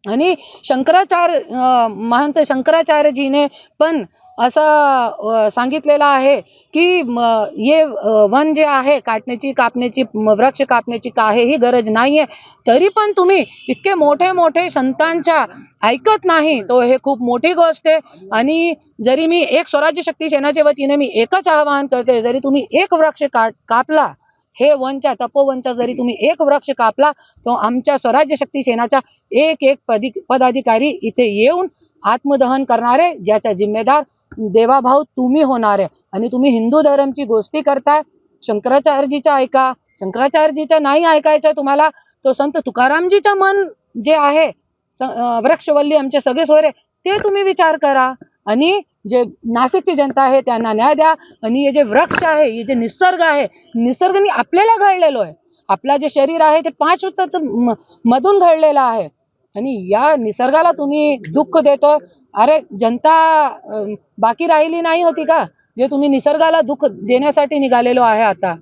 आणि महंत शंकराचार्यजीने पण असं सांगितलेलं आहे की हे वन जे आहे कापण्याची वृक्ष कापण्याची काहीही गरज नाहीये, तरी पण तुम्ही इतके मोठे मोठे संतांच्या ऐकत नाही, तो हे खूप मोठी गोष्ट आहे। आणि जरी मी एक स्वराज्य शक्ती सेनाच्या वतीने मी एकच आवाहन करते, जरी तुम्ही एक वृक्ष कापला, हे वनच्या तपोवनचा जरी तुम्ही एक वृक्ष कापला, तो आमच्या स्वराज्य शक्ती सेनाच्या एक एक पदाधिकारी इथे येऊन आत्मदहन करणारे, ज्याचा जिम्मेदार देवाभाऊ तुम्ही होणार आहे। आणि तुम्ही हिंदू धर्मची गोष्टी करताय, शंकराचार्यजीचा ऐका, शंकराचार्यजीचा नाही ऐकायचं तुम्हाला, तो संत तुकारामजीचा मन जे आहे, वृक्षवल्ली आमचे सगळे सोयरे, ते तुम्ही विचार करा। आणि जे नाशिकची जनता आहे त्यांना न्याय द्या। आणि हे जे वृक्ष आहे, हे जे निसर्ग आहे, निसर्गाने आपल्याला घडलेलो आहे, आपला जे शरीर आहे ते 5 तत्व मधून घडलेलं आहे, आणि या निसर्गाला तुम्ही दुःख देतोय। अरे जनता बाकी राहिली नाही होती का, जे तुम्ही निसर्गाला दुःख देण्यासाठी निघालेलो आहे आता।